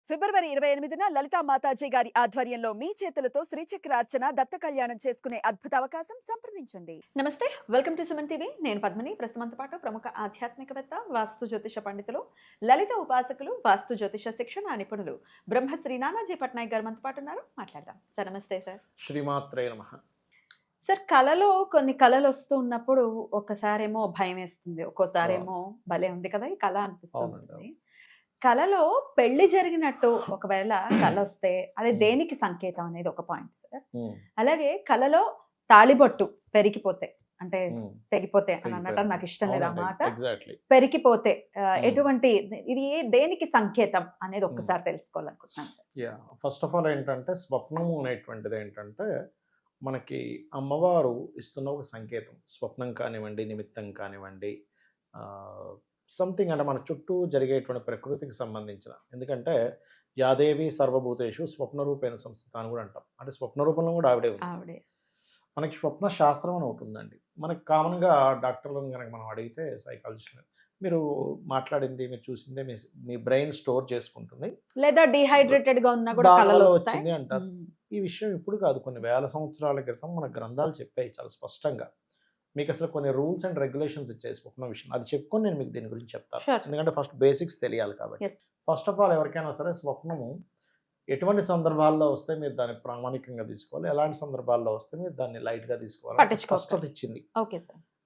ఫిబ్రవరి 28న లలితా మాతాజీ గారి ఆధ్వర్యంలో మీ చేతులతో శ్రీచక్రార్చన దత్త కళ్యాణం చేసుకునే అద్భుత అవకాశం సంప్రదించండి. నమస్తే, వెల్కమ్ టు సుమన్ టీవీ. నేను పద్మిని. ప్రస్తుతంతో పాటు ప్రముఖ ఆధ్యాత్మికవేత్త, వాస్తు జ్యోతిష పండితులు, లలిత ఉపాసకులు, వాస్తు జ్యోతిష శిక్షణ నిపుణులు బ్రహ్మశ్రీ నానాజీ పట్నాయక్ గారు మనతో పాటు ఉన్నారు. మాట్లాడదాం సార్. నమస్తే సార్. శ్రీమాత్రే నమః. సార్, కళలో కొన్ని కళలు వస్తూ ఉన్నప్పుడు ఒక్కసారేమో భయం వేస్తుంది, ఒక్కోసారేమో భలే ఉంది కదా ఈ కళ అనిపిస్తుంది. కళలో పెళ్లి జరిగినట్టు ఒకవేళ కళ వస్తే అది దేనికి సంకేతం అనేది ఒక పాయింట్ సార్. అలాగే కళలో తాళిబొట్టు పెరిగిపోతే అంటే తెగిపోతే అని అన్నట్టు నాకు ఇష్టం లేదు అన్నమాట. పెరిగిపోతే ఎటువంటి ఇది దేనికి సంకేతం అనేది ఒక్కసారి తెలుసుకోవాలనుకుంటున్నాను సార్. ఫస్ట్ ఆఫ్ ఆల్ ఏంటంటే స్వప్నము అనేటువంటిది ఏంటంటే మనకి అమ్మవారు ఇస్తున్న ఒక సంకేతం. స్వప్నం కానివ్వండి, నిమిత్తం కానివ్వండి, సంథింగ్ అంటే మన చుట్టూ జరిగేటువంటి ప్రకృతికి సంబంధించిన. ఎందుకంటే యాదేవి సర్వభూతేషు స్వప్న రూపేణ సంస్థిత అని కూడా అంటాం. అంటే స్వప్న రూపంలో కూడా ఆవిడే ఉంది. మనకి స్వప్న శాస్త్రం అని ఒకటి ఉందండి. మనకి కామన్గా డాక్టర్లను కనుక మనం అడిగితే, సైకాలజిస్ట్ మీరు మాట్లాడింది, మీరు చూసిందే మీ బ్రెయిన్ స్టోర్ చేసుకుంటుంది, లేదా డిహైడ్రేటెడ్ గా ఉన్నా కూడా కళలో వచ్చింది అంటారు. ఈ విషయం ఇప్పుడు కాదు, కొన్ని వేల సంవత్సరాల క్రితం మన గ్రంథాలు చెప్పాయి చాలా స్పష్టంగా. మీకు అసలు కొన్ని రూల్స్ అండ్ రెగ్యులేషన్స్ ఇచ్చాయి స్వప్న విషయం. అది చెప్పుకొని నేను మీకు దీని గురించి చెప్తాను. ఎందుకంటే ఫస్ట్ బేసిక్స్ తెలియాలి కాబట్టి. ఫస్ట్ ఆఫ్ ఆల్ ఎవరికైనా సరే స్వప్నము ఎటువంటి సందర్భాల్లో వస్తే మీరు దాన్ని ప్రామాణికంగా తీసుకోవాలి, ఎలాంటి సందర్భాల్లో వస్తే మీరు దాన్ని లైట్గా తీసుకోవాలి. స్పష్టత ఇచ్చింది.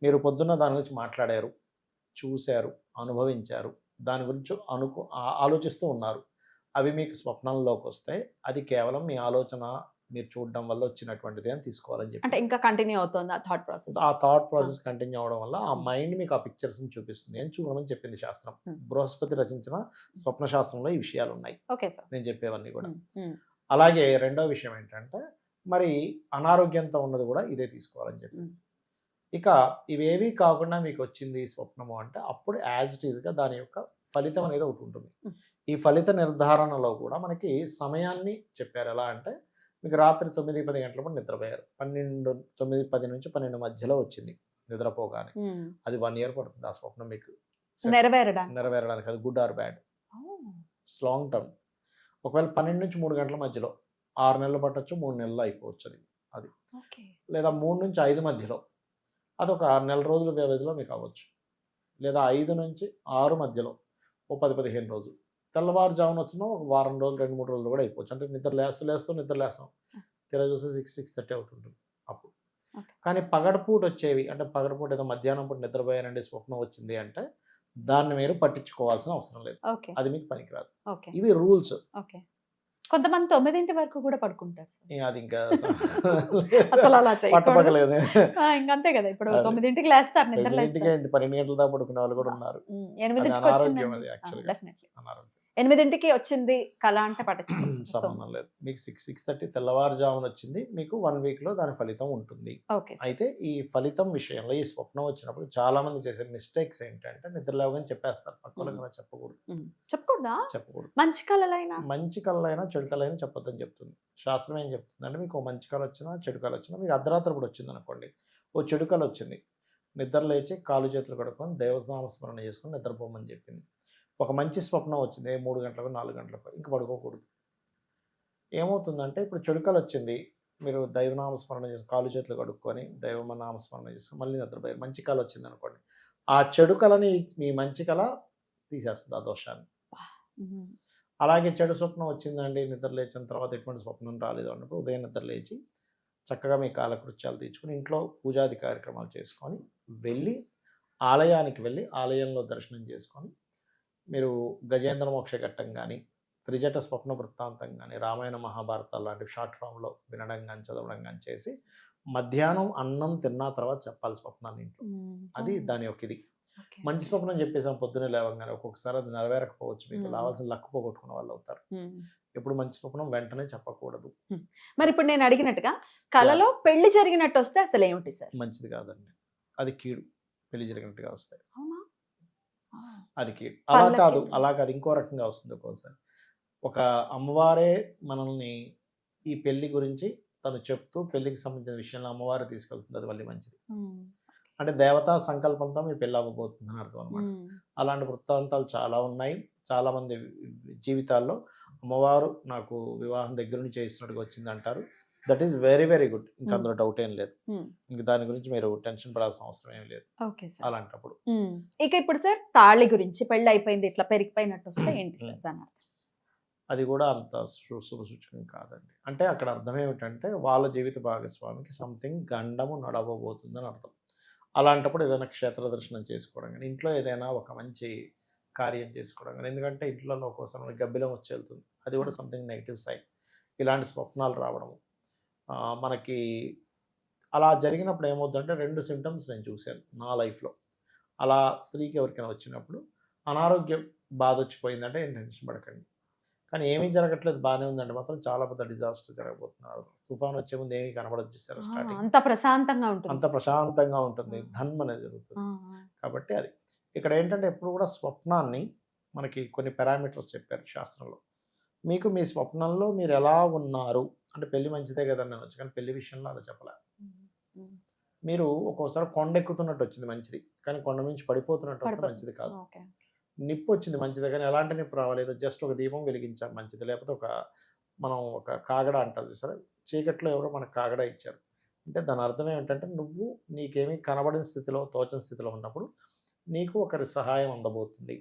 మీరు పొద్దున్న దాని గురించి మాట్లాడారు, చూశారు, అనుభవించారు, దాని గురించి ఆలోచిస్తూ ఉన్నారు. అవి మీకు స్వప్నంలోకి వస్తే అది కేవలం మీ ఆలోచన, మీరు చూడడం వల్ల వచ్చినటువంటిది అని తీసుకోవాలని చెప్పి. అంటే ఇంకా కంటిన్యూ అవుతుంది ఆ థాట్ ప్రాసెస్. ఆ థాట్ ప్రాసెస్ కంటిన్యూ అవడం వల్ల ఆ మైండ్ మీకు ఆ పిక్చర్స్ చూపిస్తుంది అని చూడమని చెప్పింది శాస్త్రం. బృహస్పతి రచించిన స్వప్న శాస్త్రంలో ఈ విషయాలు ఉన్నాయి. నేను చెప్పేవన్నీ కూడా. అలాగే రెండో విషయం ఏంటంటే మరి అనారోగ్యంతో ఉన్నది కూడా ఇదే తీసుకోవాలని చెప్పి. ఇక ఇవేవి కాకుండా మీకు వచ్చింది స్వప్నము అంటే అప్పుడు యాజ్ ఇట్ ఈస్గా దాని యొక్క ఫలితం అనేది ఒకటి ఉంటుంది. ఈ ఫలిత నిర్ధారణలో కూడా మనకి సమయాన్ని చెప్పారు. ఎలా అంటే మీకు రాత్రి 9-10 గంటలప్పుడు నిద్రపోయారు, 9-10 నుంచి 12 మధ్యలో వచ్చింది నిద్రపోగానే. అది 1 year పడుతుంది ఆ స్వప్నం మీకు నెరవేరడానికి. అది good or bad, long term. ఒకవేళ 12 నుంచి 3 గంటల మధ్యలో 6 నెలలు పట్టచ్చు, 3 నెలలు అయిపోవచ్చు అది. లేదా 3 నుంచి 5 మధ్యలో అదొక నెల రోజుల వ్యవధిలో మీకు అవ్వచ్చు. లేదా 5 నుంచి 6 మధ్యలో ఓ 10-15 రోజులు. తెల్లవారుజామున వచ్చినా ఒక వారం రోజులు, 2-3 రోజులు కూడా అయిపోవచ్చు. అంటే నిద్ర లేస్తాం తెర చూస్తే 6-6:30 అవుతుంటుంది అప్పుడు. కానీ పగడపూట వచ్చేవి, అంటే పగడపూట ఏదో మధ్యాహ్నం పూట నిద్రపోయానండి స్వప్నం వచ్చింది అంటే దాన్ని మీరు పట్టించుకోవాల్సిన అవసరం లేదు, అది మీకు పనికిరాదు. ఇవి రూల్స్. కొంతమంది 9 వరకు కూడా పడుకుంటారు. అది ఇంకా పట్టపగలేదు. అంతే కదా, ఇప్పుడు 9కి లేస్తారు, నిద్ర 12 గంటల దాకా పడుకునే వాళ్ళు కూడా ఉన్నారు. 8కి వచ్చింది కళ అంటే సంబంధం లేదు. మీకు 6-6:30 తెల్లవారుజామున వచ్చింది, మీకు 1 week లో దాని ఫలితం ఉంటుంది. అయితే ఈ ఫలితం విషయంలో ఈ స్వప్నం వచ్చినప్పుడు చాలా మంది చేసే మిస్టేక్స్ ఏంటంటే నిద్ర లేవగానే చెప్పేస్తారు. పక్కన చెప్పకూడదు. మంచి కళలైనా చెడు కళైనా చెప్పొద్దని చెప్తుంది శాస్త్రం. ఏం చెప్తుంది అంటే మీకు మంచి కళ వచ్చినా చెడు కళ వచ్చినా, మీకు అర్ధరాత్రి కూడా వచ్చింది అనుకోండి, ఓ చెడు కళ వచ్చింది, నిద్ర లేచి కాలు చేతులు కడుక్కొని దైవనామస్మరణ చేసుకొని నిద్రపోమని చెప్పింది. ఒక మంచి స్వప్నం వచ్చింది 3 గంటలకు 4 గంటలకు, ఇంక పడుకోకూడదు. ఏమవుతుందంటే ఇప్పుడు చెడుకలు వచ్చింది, మీరు దైవనామస్మరణ చేసి కాలు చేతులు కడుక్కొని దైవనామస్మరణ చేసుకొని మళ్ళీ నిద్రపోయారు. మంచి కళ వచ్చింది అనుకోండి, ఆ చెడు కళని మీ మంచి కళ తీసేస్తుంది, ఆ దోషాన్ని. అలాగే చెడు స్వప్నం వచ్చిందండి, నిద్ర లేచిన తర్వాత ఎటువంటి స్వప్నం రాలేదు అన్నప్పుడు ఉదయం నిద్ర లేచి చక్కగా మీ కాలకృత్యాలు తీర్చుకొని ఇంట్లో పూజాది కార్యక్రమాలు చేసుకొని ఆలయానికి వెళ్ళి ఆలయంలో దర్శనం చేసుకొని మీరు గజేంద్ర మోక్ష ఘట్టం కానీ, త్రిజట స్వప్న వృత్తాంతం కానీ, రామాయణ మహాభారతాలు లాంటి షార్ట్ ఫామ్లో వినడం కానీ చదవడం కానీ చేసి మధ్యాహ్నం అన్నం తిన్న తర్వాత చెప్పాలి స్వప్నాన్ని ఇంట్లో. అది దాని యొక్క ఇది. మంచి స్వప్నం చెప్పేసాం పొద్దున్నే లేవగానే, ఒక్కొక్కసారి అది నెరవేరకపోవచ్చు, మీకు రావాల్సిన లక్కు పోగొట్టుకున్న వాళ్ళు అవుతారు. ఎప్పుడు మంచి స్వప్నం వెంటనే చెప్పకూడదు. మరి ఇప్పుడు నేను అడిగినట్టుగా కళలో పెళ్లి జరిగినట్టు వస్తే అసలు ఏమిటి సార్? మంచిది కాదండి, అది కీడు. పెళ్లి జరిగినట్టుగా వస్తాయి అది కీడు. అలా కాదు ఇంకో రకంగా వస్తుంది. ఒక్కోసారి ఒక అమ్మవారే మనల్ని ఈ పెళ్లి గురించి తను చెప్తూ పెళ్లికి సంబంధించిన విషయంలో అమ్మవారే తీసుకెళ్తుంది, అది మళ్ళీ మంచిది. అంటే దేవతా సంకల్పంతో మీ పెళ్ళి అవ్వబోతుందని అర్థం అనమాట. అలాంటి వృత్తాంతాలు చాలా ఉన్నాయి. చాలా మంది జీవితాల్లో అమ్మవారు నాకు వివాహం దగ్గర నుంచి చేస్తున్నట్టుగా వచ్చింది అంటారు. That is very very good. ఇంకా అందులో డౌట్ ఏం లేదు. ఇంక దాని గురించి మీరు టెన్షన్ పడాల్సిన అవసరం ఏం లేదు ఓకే సార్. అలాంటప్పుడు. ఇక ఇప్పుడు సార్ తాళి గురించి, పెళ్లి అయిపోయింది ఇట్లా పెరిగిపోయినట్టు వస్తే ఏంటి సార్ దాని అర్థం? అది కూడా అంత శుభసూచకం కాదండి. అంటే అక్కడ అర్థం ఏమిటంటే వాళ్ళ జీవిత భాగస్వామికి సంథింగ్ గండము నడవబోతుందని అర్థం. అలాంటప్పుడు ఏదైనా క్షేత్ర దర్శనం చేసుకోవడం కానీ, ఇంట్లో ఏదైనా ఒక మంచి కార్యం చేసుకోవడం కానీ, ఎందుకంటే ఇంట్లో ఒక్కోసారి గబ్బిలం వచ్చి వెళ్తుంది, అది కూడా సంథింగ్ నెగిటివ్ సైన్. ఇలాంటి స్వప్నాలు రావడము మనకి అలా జరిగినప్పుడు ఏమవుతుందంటే 2 సింటమ్స్ నేను చూశాను నా లైఫ్లో. అలా స్త్రీకి ఎవరికైనా వచ్చినప్పుడు అనారోగ్య బాధ వచ్చిపోయిందంటే ఏం టెన్షన్ పడకండి. కానీ ఏమీ జరగట్లేదు, బాగానే ఉందంటే మాత్రం చాలా పెద్ద డిజాస్టర్ జరగబోతున్నారు. తుఫాన్ వచ్చే ముందు ఏమీ కనబడదు చూసారా స్టార్టింగ్. అంత ప్రశాంతంగా ఉంటుంది. అంత ప్రశాంతంగా ఉంటుంది, ధన్మ అనేది జరుగుతుంది. కాబట్టి అది ఇక్కడ ఏంటంటే ఎప్పుడు కూడా స్వప్నాన్ని మనకి కొన్ని పారామీటర్స్ చెప్పారు శాస్త్రంలో. మీకు మీ స్వప్నంలో మీరు ఎలా ఉన్నారు అంటే పెళ్లి మంచిదే కదండి నేను వచ్చి, కానీ పెళ్లి విషయంలో అలా చెప్పలే. మీరు ఒక్కోసారి కొండ ఎక్కుతున్నట్టు వచ్చింది మంచిది, కానీ కొండ నుంచి పడిపోతున్నట్టు వస్తే మంచిది కాదు. నిప్పు వచ్చింది మంచిదే, కానీ ఎలాంటి నిప్పు రావలేదు, జస్ట్ ఒక దీపం వెలిగించాం మంచిది. లేకపోతే మనం ఒక కాగడ అంటారు చూసారా, చీకట్లో ఎవరో మనకు కాగడ ఇచ్చారు అంటే దాని అర్థం ఏమిటంటే నువ్వు నీకేమీ కనబడిన స్థితిలో, తోచని స్థితిలో ఉన్నప్పుడు నీకు ఒకరి సహాయం అందబోతుంది.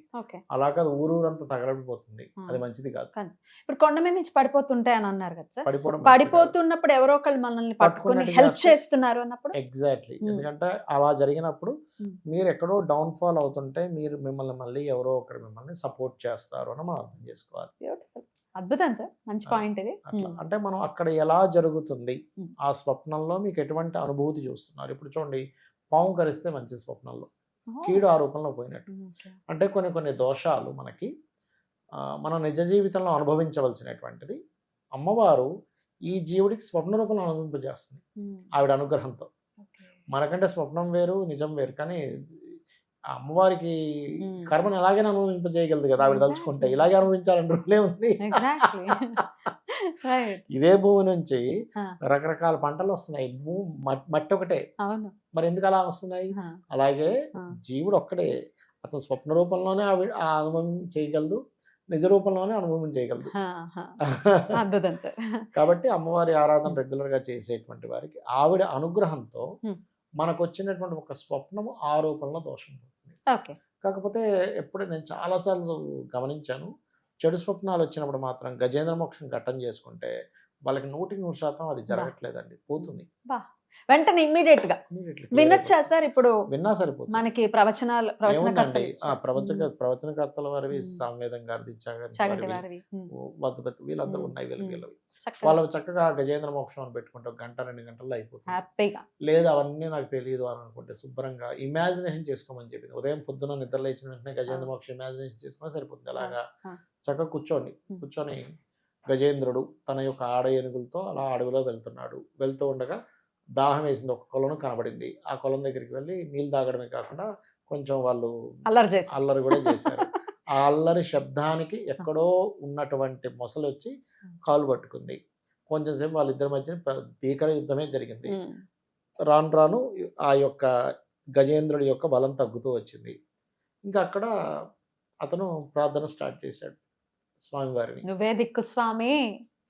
అలా కాదు ఊరూరంతా తగలబడిపోతుంది, అది మంచిది కాదు. ఇప్పుడు కొండ మీద నుంచి పడిపోతుంటాయి అని అన్నారు కదా సార్, పడిపోతున్నప్పుడు ఎవరో ఒకళ్ళు మనల్ని పట్టుకొని హెల్ప్ చేస్తున్నారు అన్నప్పుడు ఎగ్జాక్ట్లీ. ఎందుకంటే అలా జరిగినప్పుడు మీరు ఎక్కడో డౌన్ ఫాల్ అవుతుంటే మీరు మిమ్మల్ని మళ్ళీ ఎవరో ఒకరు మిమ్మల్ని సపోర్ట్ చేస్తారు అని మనం అర్థం చేసుకోవాలి. అద్భుతం సార్, మంచి పాయింట్ ఇది. అంటే మనం అక్కడ ఎలా జరుగుతుంది, ఆ స్వప్నంలో మీకు ఎటువంటి అనుభూతి చూస్తున్నారు. ఇప్పుడు చూడండి, పాము కరిస్తే మంచి స్వప్నంలో కీడు ఆ రూపంలో పోయినట్టు. అంటే కొన్ని దోషాలు మనకి మన నిజ జీవితంలో అనుభవించవలసినటువంటిది అమ్మవారు ఈ జీవుడికి స్వప్న రూపంలో అనుభవింపజేస్తుంది ఆవిడ అనుగ్రహంతో. మనకంటే స్వప్నం వేరు, నిజం వేరు. కానీ అమ్మవారికి కర్మను ఎలాగైనా అనుభవింపజేయగలదు కదా ఆవిడ తలుచుకుంటే. ఇలాగే అనుభవించాలని రూలే ఉంది. ఇదే భూమి నుంచి రకరకాల పంటలు వస్తున్నాయి, మట్టి ఒకటే, మరి ఎందుకు అలా వస్తున్నాయి? అలాగే జీవుడు ఒక్కడే, అతను స్వప్న రూపంలోనే ఆ అనుభవం చేయగలదు, నిజ రూపంలోనే అనుభవం చేయగలదు. కాబట్టి అమ్మవారి ఆరాధన రెగ్యులర్ గా చేసేటువంటి వారికి ఆవిడ అనుగ్రహంతో మనకు వచ్చినటువంటి ఒక స్వప్నము ఆ రూపంలో దోషం పోతుంది. కాకపోతే ఎప్పుడు నేను చాలాసార్లు గమనించాను, చెడు స్వప్నాలు వచ్చినప్పుడు మాత్రం గజేంద్ర మోక్షం ఘట్టం చేసుకుంటే వాళ్ళకి 100% అది జరగట్లేదండి, పోతుంది వెంటనే ఇమ్మీడియట్ గా. వినొచ్చా సార్? ఇప్పుడు విన్నా సరిపోతుంది. మనకి ప్రవచనకర్తల వారివి, సామవేదం గారి, వీళ్ళందరూ ఉన్నాయి వీళ్ళవి. వాళ్ళు చక్కగా గజేంద్ర మోక్షం అని పెట్టుకుంటే 1-2 గంటల్లో అయిపోతుంది. లేదు అవన్నీ నాకు తెలియదు అని అనుకుంటే శుభ్రంగా ఇమాజినేషన్ చేసుకోమని చెప్పింది. ఉదయం పొద్దున నిద్ర లేచిన వెంటనే గజేంద్ర మోక్షం ఇమాజినేషన్ చేసుకున్నా సరిపోతుంది. అలాగా చక్కగా కూర్చొని గజేంద్రుడు తన యొక్క ఆడ ఏనుగులతో అలా అడవిలో వెళ్తూ ఉండగా దాహం వేసింది, ఒక కొలను కనబడింది. ఆ కొలం దగ్గరికి వెళ్ళి నీళ్ళు తాగడమే కాకుండా కొంచెం వాళ్ళు అల్లరి కూడా చేశారు. ఆ అల్లరి శబ్దానికి ఎక్కడో ఉన్నటువంటి మొసలు వచ్చి కాలు పట్టుకుంది. కొంచెం సేపు వాళ్ళిద్దరి మధ్య భీకర యుద్ధమే జరిగింది. రాను ఆ యొక్క గజేంద్రుడి యొక్క బలం తగ్గుతూ వచ్చింది. ఇంకా అక్కడ అతను ప్రార్థన స్టార్ట్ చేశాడు స్వామివారిని, నువ్వే దిక్కు స్వామి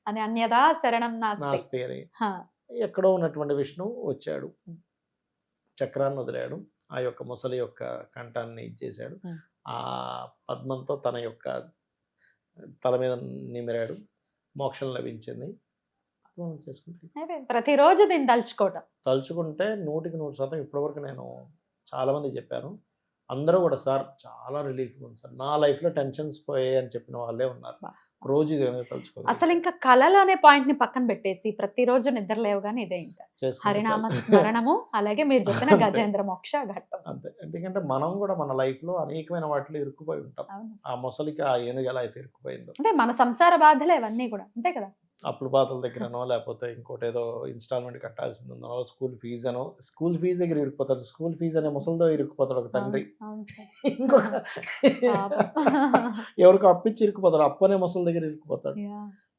అని, అన్యదా శరణం నాస్తి అని. ఎక్కడో ఉన్నటువంటి విష్ణువు వచ్చాడు, చక్రాన్ని వదిలాడు, ఆ యొక్క ముసలి యొక్క కంఠాన్ని ఇచ్చేశాడు, ఆ పద్మంతో తన యొక్క తల మీద నిమిరాడు, మోక్షం లభించింది. మనం చేసుకుంటే ప్రతిరోజు దీన్ని తలుచుకుంటే 100% ఇప్పటివరకు నేను చాలా మంది చెప్పాను, అందరూ కూడా సార్ చాలా రిలీఫ్ ఉంది సార్, నా లైఫ్లో టెన్షన్స్ పోయాయి అని చెప్పిన వాళ్ళే ఉన్నారు. రోజు ఇది తలుచుకోవాలి. అసలు ఇంకా కళలు అనే పాయింట్ ని పక్కన పెట్టేసి ప్రతిరోజు నిద్ర లేవగానే ఇదే ఇంకా హరినామ స్మరణము, అలాగే మీరు చెప్పిన గజేంద్ర మోక్ష ఘట్టం. అంతే. ఎందుకంటే మనం కూడా మన లైఫ్ లో అనేకమైన వాటిలో ఇరుక్కుపోయి ఉంటాం. ఆ మొసలికి ఆ ఏనుగు ఎలా అయితే ఇరుక్కుపోయిందో, అంటే మన సంసార బాధలే అవన్నీ కూడా అంతే కదా. అప్పుల బాధల దగ్గరనో, లేకపోతే ఇంకోటి ఏదో ఇన్స్టాల్మెంట్ కట్టాల్సింది ఉందో, స్కూల్ ఫీజు దగ్గర ఇరుక్కుపోతాడు. స్కూల్ ఫీజు అనే ముసలితో ఇరుక్కుపోతాడు ఒక తండ్రి. ఇంకొక ఎవరికి అప్పిచ్చి ఇరుక్కుపోతాడు, అప్పు అనే ముసలి దగ్గర ఇరుక్కుపోతాడు.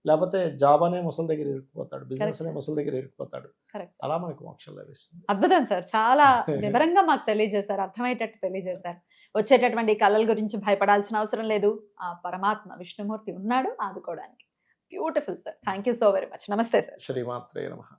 లేకపోతే జాబ్ అనే ముసలి దగ్గర ఇరుక్కుపోతాడు, బిజినెస్ అనే ముసలి దగ్గర ఇరుక్కుపోతాడు. అలా మనకు మోక్షం లభిస్తుంది. అద్భుతం సార్, చాలా వివరంగా మాకు తెలియజేశారు, అర్థమయ్యేటట్టు తెలియజేశారు. వచ్చేటటువంటి కళల గురించి భయపడాల్సిన అవసరం లేదు, ఆ పరమాత్మ విష్ణుమూర్తి ఉన్నాడు ఆదుకోవడానికి. Beautiful sir. Thank you so very much. నమస్తే సార్. శ్రీమాత్రే నమః.